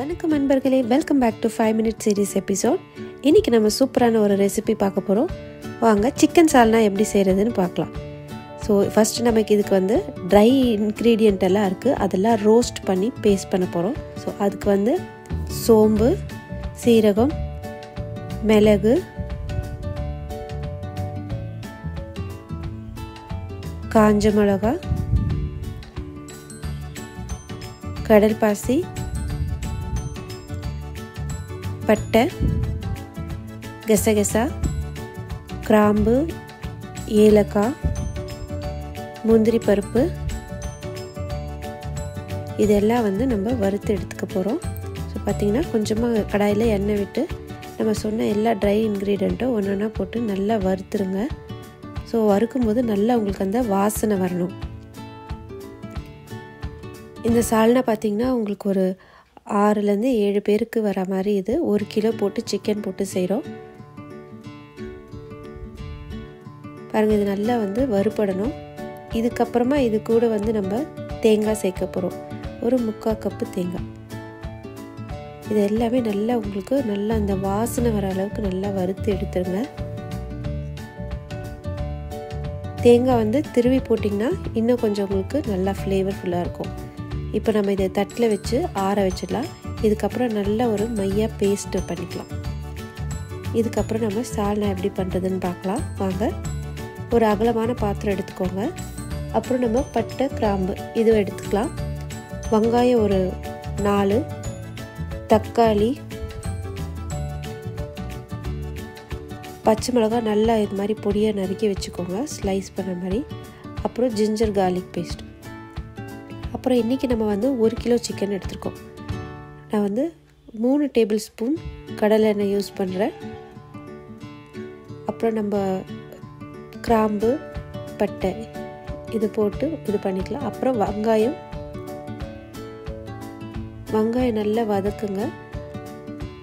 வணக்கம் நண்பர்களே, welcome back to 5 minute series episode. இன்றைக்கி நம்ம சூப்பரான ஒரு ரெசிபி பார்க்க போகிறோம். வாங்க சிக்கன் சால்னா எப்படி செய்கிறதுன்னு பார்க்கலாம். ஸோ ஃபஸ்ட்டு நமக்கு இதுக்கு ட்ரை இன்க்ரீடியண்ட் எல்லாம் இருக்குது, அதெல்லாம் ரோஸ்ட் பண்ணி பேஸ்ட் பண்ண போகிறோம். ஸோ அதுக்கு சோம்பு, சீரகம், மிளகு, காஞ்ச மிளகா, கடல் பாசி, பட்டை, கசகசா, கிராம்பு, ஏலக்காய், முந்திரி பருப்பு, இதெல்லாம் நம்ம வறுத்து எடுத்துக்க போகிறோம். ஸோ பார்த்திங்கன்னா கொஞ்சமாக கடாயில் எண்ணெய் விட்டு நம்ம சொன்ன எல்லா ட்ரை இன்க்ரீடியண்ட்டும் ஒன்று ஒன்றா போட்டு நல்லா வறுத்துருங்க. ஸோ வறுக்கும்போது நல்லா உங்களுக்கு அந்த வாசனை வரணும். இந்த சால்னா பார்த்திங்கன்னா உங்களுக்கு ஒரு 6லேருந்து 7 பேருக்கு வர மாதிரி இது 1 கிலோ போட்டு சிக்கன் போட்டு செய்கிறோம். பாருங்கள், இது நல்லா வறுபடணும். இதுக்கப்புறமா இது கூட நம்ம தேங்காய் சேர்க்க போகிறோம். ஒரு 3/4 கப்பு தேங்காய். இது எல்லாமே நல்லா உங்களுக்கு நல்லா அந்த வாசனை வர அளவுக்கு நல்லா வறுத்து எடுத்துருங்க. தேங்காய் திருவி போட்டிங்கன்னா இன்னும் கொஞ்சம் உங்களுக்கு நல்லா ஃப்ளேவர்ஃபுல்லாக இருக்கும். இப்போ நம்ம இதை தட்டில் வச்சு ஆற வச்சிடலாம். இதுக்கப்புறம் நல்ல ஒரு மையாக பேஸ்ட்டு பண்ணிக்கலாம். இதுக்கப்புறம் நம்ம சால்னா எப்படி பண்ணுறதுன்னு பார்க்கலாம் வாங்க. ஒரு அகலமான பாத்திரம் எடுத்துக்கோங்க. அப்புறம் நம்ம பட்டை, கிராம்பு இதுவும் எடுத்துக்கலாம். வெங்காயம் ஒரு 4, தக்காளி, பச்சை மிளகாய் நல்லா இது மாதிரி பொடியாக நறுக்கி வச்சுக்கோங்க, ஸ்லைஸ் பண்ண மாதிரி. அப்புறம் ஜிஞ்சர் கார்லிக் பேஸ்ட். அப்புறம் இன்றைக்கி நம்ம 1 கிலோ சிக்கன் எடுத்துருக்கோம். நான் 3 டேபிள் ஸ்பூன் கடலை எண்ணெய் யூஸ் பண்ணுறேன். அப்புறம் நம்ம கிராம்பு, பட்டை இது போட்டு இது பண்ணிக்கலாம். அப்புறம் வெங்காயம் நல்லா வதக்குங்க.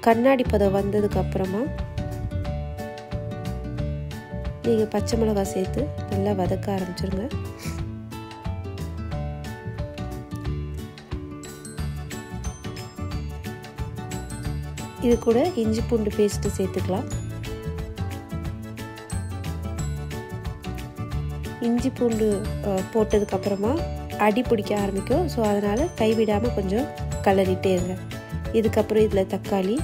கண்ணாடி பதம் வந்ததுக்கப்புறமா நீங்கள் பச்சை மிளகாய் சேர்த்து நல்லா வதக்க ஆரம்பிச்சிருங்க. இது கூட இஞ்சி பூண்டு பேஸ்ட்டு சேர்த்துக்கலாம். இஞ்சி பூண்டு போட்டதுக்கப்புறமா அடி பிடிக்க ஆரம்பிக்கும். ஸோ அதனால் கைவிடாமல் கொஞ்சம் கலரிட்டே இருங்க. இதுக்கப்புறம் இதில் தக்காளி,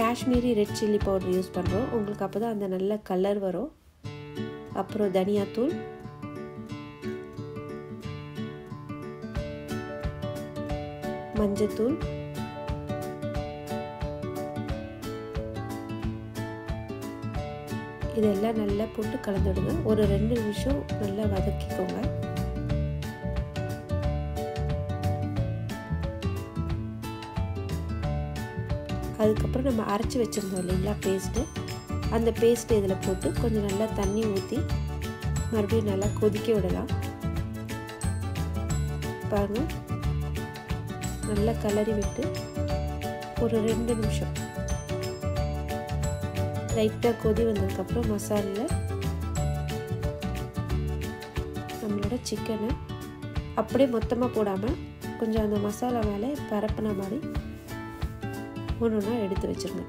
Kashmiri red chilli powder use பண்ணுறோம். உங்களுக்கு அப்போ தான் அந்த நல்ல கலர் வரும். அப்புறம் தனியாத்தூள், மஞ்சத்தூள், இதெல்லாம் நல்லா போட்டு கலந்துடுங்க. ஒரு 2 நிமிஷம் நல்லா வதக்கிக்கோங்க. அதுக்கப்புறம் நம்ம அரைச்சி வச்சுருந்தோம் இல்லைங்களா பேஸ்ட்டு, அந்த பேஸ்ட்டு இதில் போட்டு கொஞ்சம் நல்லா தண்ணி ஊற்றி மறுபடியும் நல்லா கொதிக்க விடலாம். பாருங்கள், நல்லா கலரி விட்டு ஒரு 2 நிமிஷம் லைட்டாக கொதி வந்ததுக்கப்புறம் மசாலில் நம்மளோட சிக்கனை அப்படியே மொத்தமாக போடாமல் கொஞ்சம் அந்த மசாலா மேலே பரப்பின மாதிரி ஒன்று ஒன்றா எடுத்து வச்சுருங்க.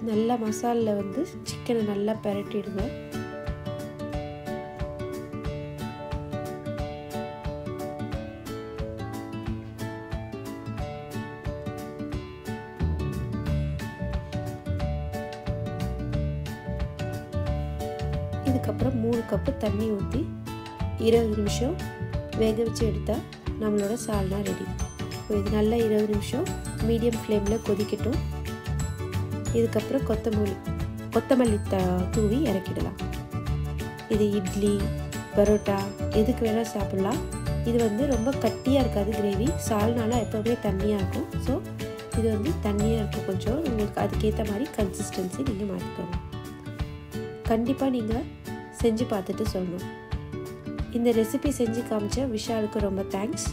நல்லா மசாலில் சிக்கனை நல்லா பிரட்டிடுங்க. இதுக்கப்புறம் 3 கப்பு தண்ணி ஊற்றி 20 நிமிஷம் வேக வச்சு எடுத்தால் நம்மளோட சால்னா ரெடி. இது நல்லா 20 நிமிஷம் மீடியம் ஃப்ளேமில் கொதிக்கட்டும். இதுக்கப்புறம் கொத்தமல்லி தூவி இறக்கிடலாம். இது இட்லி, பரோட்டா எதுக்கு வேணால் சாப்பிட்லாம். இது ரொம்ப கட்டியாக இருக்காது கிரேவி. சால்னாலாம் எப்போவுமே தண்ணியாக இருக்கும். ஸோ இது தண்ணியாக இருக்கும். கொஞ்சம் உங்களுக்கு அதுக்கேற்ற மாதிரி கன்சிஸ்டன்சி நீங்கள் மாற்றிக்கோங்க. கண்டிப்பாக நீங்கள் செஞ்சு பார்த்துட்டு சொல்லணும். இந்த ரெசிபி செஞ்சு காமிச்ச விஷாலுக்கு ரொம்ப தேங்க்ஸ்.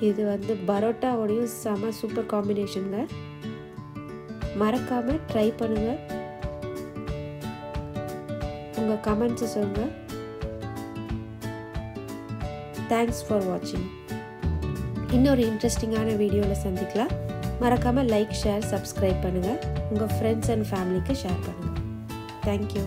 இது வந்து பரோட்டாவோடையும் செம சூப்பர் காம்பினேஷனுங்க. மறக்காம ட்ரை பண்ணுங்க. உங்க கமெண்ட்ஸ் சொல்லுங்க. தேங்க்ஸ் ஃபார் வாட்சிங். இன்னொரு இன்ட்ரெஸ்டிங்கான வீடியோவில் சந்திக்கலாம். மறக்காமல் லைக், ஷேர், சப்ஸ்கிரைப் பண்ணுங்கள். உங்கள் ஃப்ரெண்ட்ஸ் அண்ட் ஃபேமிலிக்கு ஷேர் பண்ணுங்கள். தேங்க்யூ.